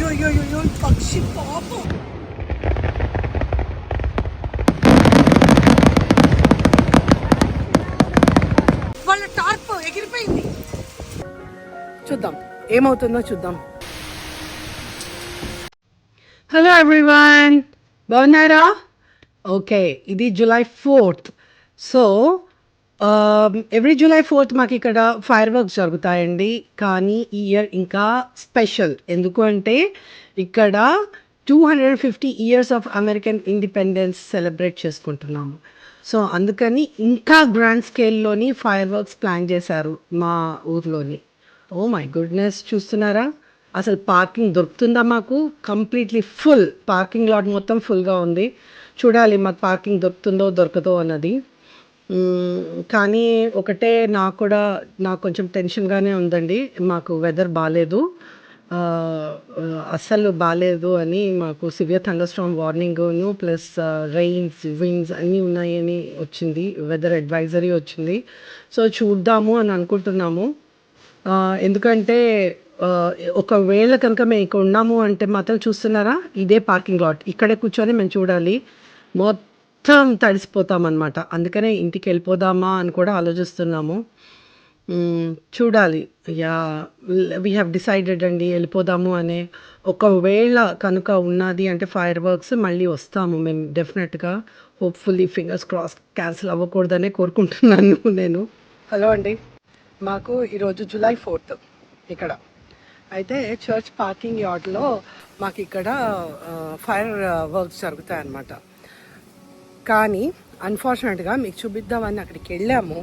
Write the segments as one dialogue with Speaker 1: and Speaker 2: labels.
Speaker 1: అయ్యో పక్షి పాపం. వాళ్ళ టార్ప్ ఎగిరిపోయింది. చూద్దాం ఏమవుతుందో చూద్దాం. హలో ఎవ్రీవన్, బాగున్నారా? ఓకే, ఇది July 4th. So every July 4th మాకు ఇక్కడ ఫైర్ వర్క్స్ జరుగుతాయండి. కానీ ఈ ఇయర్ ఇంకా స్పెషల్. ఎందుకు అంటే ఇక్కడ 250 years of American independence celebrate చేసుకుంటున్నాము. సో అందుకని ఇంకా గ్రాండ్ స్కేల్లోని ఫైర్ వర్క్స్ ప్లాన్ చేశారు మా ఊర్లోని. ఓ మై గుడ్నెస్, చూస్తున్నారా? అసలు పార్కింగ్ దొరుకుతుందా మాకు? కంప్లీట్లీ ఫుల్ పార్కింగ్ లాట్ మొత్తం ఫుల్గా ఉంది. చూడాలి మాకు పార్కింగ్ దొరుకుతుందో దొరకదో అన్నది. కానీ ఒకటే నాకు కొంచెం టెన్షన్గానే ఉందండి. మాకు వెదర్ బాగాలేదు, అస్సలు బాగాలేదు అని మాకు సివియర్ థండర్ స్టార్మ్ వార్నింగ్ను ప్లస్ రెయిన్స్ విండ్స్ అన్నీ ఉన్నాయని వచ్చింది, వెదర్ అడ్వైజరీ వచ్చింది. సో చూద్దాము అని అనుకుంటున్నాము. ఎందుకంటే ఒకవేళ కనుక మేము ఇక్కడ ఉన్నాము అంటే మాత్రం చూస్తున్నారా, ఇదే పార్కింగ్ లాట్, ఇక్కడే కూర్చొని మేము చూడాలి. మొత్తం తడిసిపోతామన్నమాట. అందుకనే ఇంటికి వెళ్ళిపోదామా అని కూడా ఆలోచిస్తున్నాము. చూడాలి. వీ హ్యావ్ డిసైడెడ్ అండి, వెళ్ళిపోదాము అనే. ఒకవేళ కనుక ఉన్నది అంటే ఫైర్ వర్క్స్ మళ్ళీ వస్తాము మేము డెఫినెట్గా. హోప్ఫుల్లీ ఫింగర్స్ క్రాస్ క్యాన్సిల్ అవ్వకూడదనే కోరుకుంటున్నాను నేను. హలో అండి, మాకు ఈరోజు July 4th ఇక్కడ అయితే చర్చ్ పార్కింగ్ యార్డ్లో మాకు ఇక్కడ ఫైర్ వర్క్స్ జరుగుతాయి అన్నమాట. కానీ అన్ఫార్చునేట్గా మీకు చూపిద్దామని అక్కడికి వెళ్ళాము,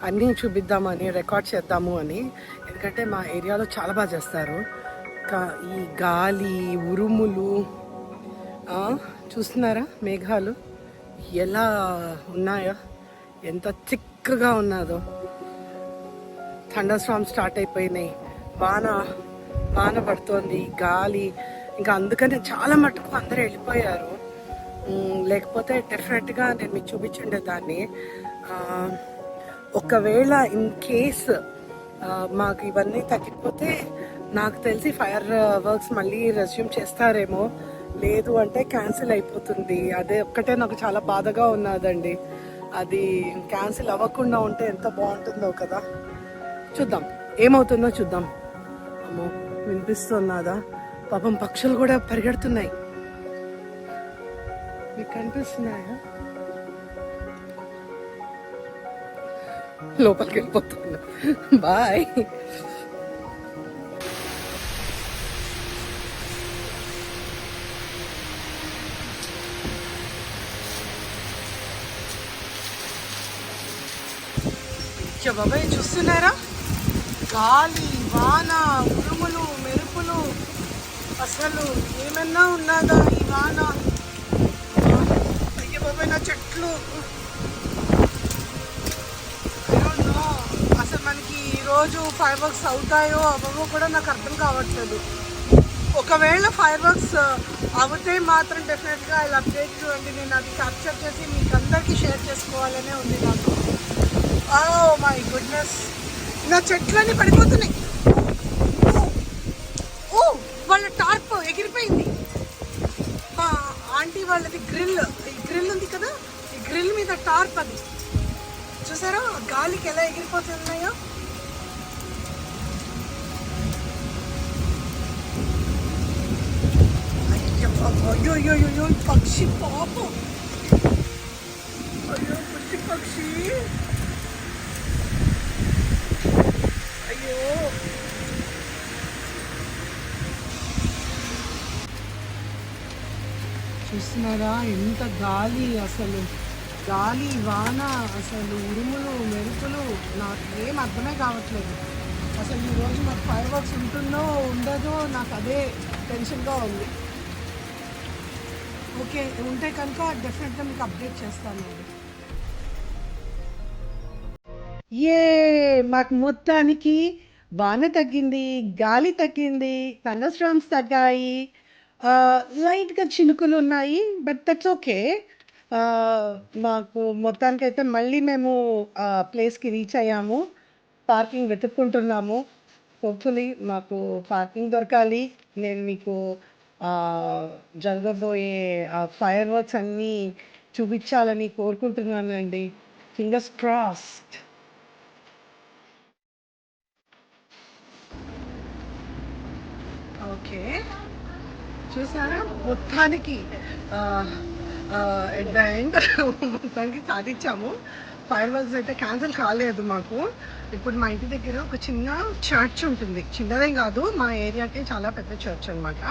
Speaker 1: అన్నీ చూపిద్దామని రికార్డ్ చేద్దాము అని. ఎందుకంటే మా ఏరియాలో చాలా బాగా చేస్తారు. ఈ గాలి ఉరుములు చూస్తున్నారా, మేఘాలు ఎలా ఉన్నాయో, ఎంత థిక్గా ఉన్నదో. థండర్ స్టార్మ్ స్టార్ట్ అయిపోయినాయి, వాన పడుతోంది, గాలి. ఇంకా అందుకని చాలా మటుకు అందరూ వెళ్ళిపోయారు. లేకపోతే డెఫినెట్గా నేను మీకు చూపించండి దాన్ని. ఒకవేళ ఇన్ కేస్ మాకు ఇవన్నీ తగ్గిపోతే నాకు తెలిసి ఫైర్ వర్క్స్ మళ్ళీ రెజ్యూమ్ చేస్తారేమో, లేదు అంటే క్యాన్సిల్ అయిపోతుంది. అదే ఒక్కటే నాకు చాలా బాధగా ఉన్నదండి. అది క్యాన్సిల్ అవ్వకుండా ఉంటే ఎంత బాగుంటుందో కదా. చూద్దాం ఏమవుతుందో చూద్దాం. అమ్మో, వినిపిస్తున్నదా? పాపం పక్షులు కూడా పరిగెడుతున్నాయి. మీకు కనిపిస్తున్నాయా? లోపలికి వెళ్ళిపోతున్నా. బాయ్. బాబాయ్ చూస్తున్నారా, గాలి వాన ఉరుములు మెరుపులు. అసలు ఏమన్నా ఉన్నదా ఈ వాన? అయ్యో బాబాయ్, నా చెట్లు. అసలు మనకి ఈరోజు ఫైర్ వర్క్స్ అవుతాయో అవ్వవో కూడా నాకు అర్థం కావట్లేదు. ఒకవేళ ఫైర్ వర్క్స్ అవుతే మాత్రం డెఫినెట్గా ఇలా అప్డేట్ చూడండి. నేను అది క్యాప్చర్ చేసి మీకు అందరికీ షేర్ చేసుకోవాలనే ఉంది నాకు. ఓ మై గుడ్నెస్, నా చెట్లన్నీ పడిపోతున్నాయి. ఓ వాళ్ళ టార్ప్ ఎగిరిపోయింది. ఆంటీ వాళ్ళది గ్రిల్ ఉంది కదా, ఈ గ్రిల్ మీద టార్ప్. అది చూసారా గాలికి ఎలా ఎగిరిపోతున్నాయో. అయ్యో పక్షి పాపం. అయ్యో పక్షి. అయ్యో చూస్తున్నారా ఎంత గాలి, అసలు గాలి వాన, అసలు ఉరుములు మెరుపులు. నాకు ఏం అర్థమే కావట్లేదు. అసలు ఈరోజు మాకు ఫైర్ వర్క్స్ ఉంటుందో ఉండదో నాకు అదే టెన్షన్గా ఉంది. ఓకే, ఉంటే కనుక డెఫినెట్గా మీకు అప్డేట్ చేస్తాను. మాకు మొత్తానికి వాన తగ్గింది, గాలి తగ్గింది, థండర్ స్టార్మ్స్ తగ్గాయి, లైట్గా చినుకులు ఉన్నాయి. But that's okay. మాకు మొత్తానికైతే మళ్ళీ మేము ప్లేస్కి రీచ్ అయ్యాము. పార్కింగ్ వెతుక్కుంటున్నాము. హోప్ఫుల్లీ మాకు పార్కింగ్ దొరకాలి. నేను మీకు జరగబోయే ఫైర్ వర్క్స్ అన్నీ చూపించాలని కోరుకుంటున్నానండి. Fingers crossed. ఓకే, చూసారా మొత్తానికి ఎట్ ద ఎండ్ మొత్తానికి సాధించాము. ఫైర్ వర్క్స్ అయితే క్యాన్సిల్ కాలేదు మాకు. ఇప్పుడు మా ఇంటి దగ్గర ఒక చిన్న చర్చ్ ఉంటుంది, చిన్నదే కాదు, మా ఏరియాకి చాలా పెద్ద చర్చ్ అనమాట.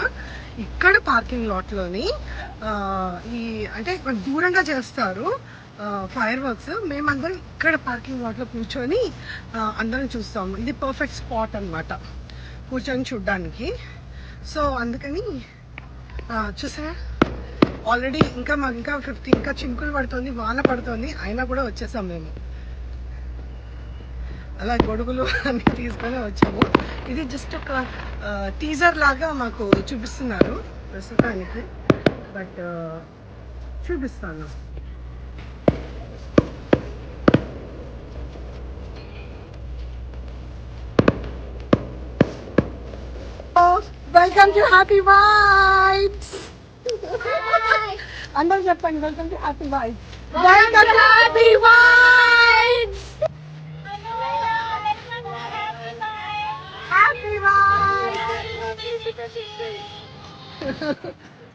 Speaker 1: ఇక్కడ పార్కింగ్ లాట్లోని ఈ అంటే దూరంగా చేస్తారు ఫైర్ వర్క్స్. మేమందరం ఇక్కడ పార్కింగ్ లాట్లో కూర్చొని అందరం చూస్తాము. ఇది పర్ఫెక్ట్ స్పాట్ అనమాట కూర్చొని చూడ్డానికి. సో అందుకని చూసారా ఆల్రెడీ ఇంకా 50 ఇంకా చినుకులు పడుతుంది, వాన పడుతుంది, అయినా కూడా వచ్చేసాం మేము. అలా గొడుగులు అన్నీ తీసుకొని వచ్చాము. ఇది జస్ట్ ఒక టీజర్ లాగా మాకు చూపిస్తున్నారు ప్రస్తుతానికి, బట్ చూపిస్తాను. Welcome to happy vibes. అందరూ చెప్పండి, welcome to happy vibes. Welcome to happy vibes. Happy vibes.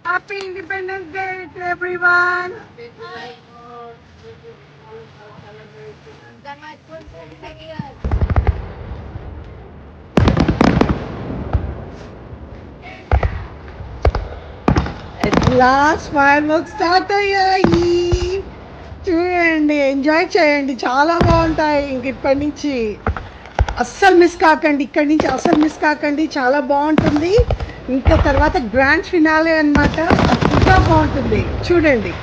Speaker 1: Happy independence day to everyone. Last fire work start అయ్యాయి. చూడండి, ఎంజాయ్ చేయండి, చాలా బాగుంటాయి. ఇంక ఇప్పటి నుంచి అస్సలు మిస్ కాకండి, ఇక్కడి నుంచి అస్సలు మిస్ కాకండి, చాలా బాగుంటుంది. ఇంకా తర్వాత గ్రాండ్ ఫినాలే అన్నమాట, ఇంకా బాగుంటుంది, చూడండి.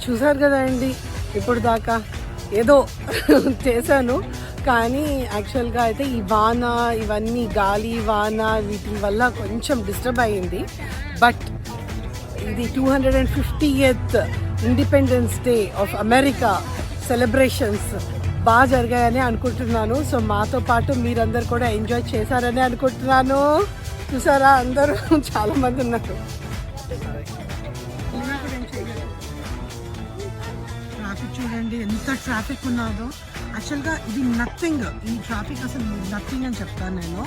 Speaker 1: చూసారు కదా అండి, ఇప్పుడు దాకా ఏదో చేశాను, కానీ యాక్చువల్గా అయితే ఈ వాన, ఇవన్నీ గాలి వాన, వీటి వల్ల కొంచెం డిస్టర్బ్ అయ్యింది. బట్ ఇది 250th independence day of America celebrations బాగా జరిగాయని అనుకుంటున్నాను. సో మాతో పాటు మీరందరూ కూడా ఎంజాయ్ చేశారని అనుకుంటున్నాను. చూసారా అందరూ చాలామంది ఉన్నారు. ట్రాఫిక్ చూడండి ఎంత ట్రాఫిక్ ఉన్నదో. యాక్చువల్గా ఇది నథింగ్, ఈ ట్రాఫిక్ అసలు నథింగ్ అని చెప్తాను నేను.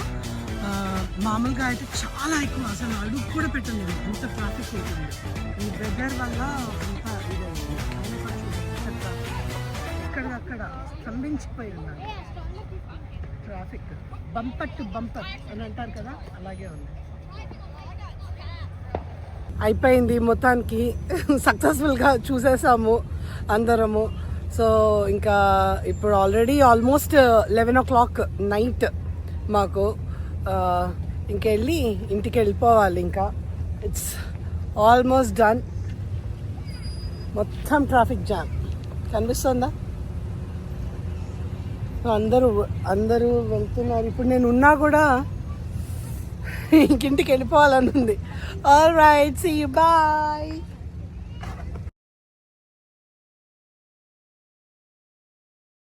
Speaker 1: మామూలుగా అయితే చాలా ఎక్కువ, అసలు అడుగు కూడా పెట్టలేదు ఎంత ట్రాఫిక్ అవుతుంది. ఈ వెదర్ వల్ల అంతా ఇదైంది. ఎక్కడికక్కడ స్తంభించిపోయి ఉన్నారు ట్రాఫిక్. బంపర్ టు బంపర్ అని అంటారు కదా, అలాగే ఉంది. అయిపోయింది మొత్తానికి, సక్సెస్ఫుల్గా చూసేసాము అందరము. సో ఇంకా ఇప్పుడు ఆల్రెడీ ఆల్మోస్ట్ 11 o'clock నైట్ మాకు. ఇంకెళ్ళి ఇంటికి వెళ్ళిపోవాలి. ఇంకా ఇట్స్ ఆల్మోస్ట్ డన్. మొత్తం ట్రాఫిక్ జామ్ కనిపిస్తుందా? అందరూ వెళ్తున్నారు. ఇప్పుడు నేను ఉన్నా కూడా ఇంటికి వెళ్ళిపోవాలని ఉంది. All right, see you, bye.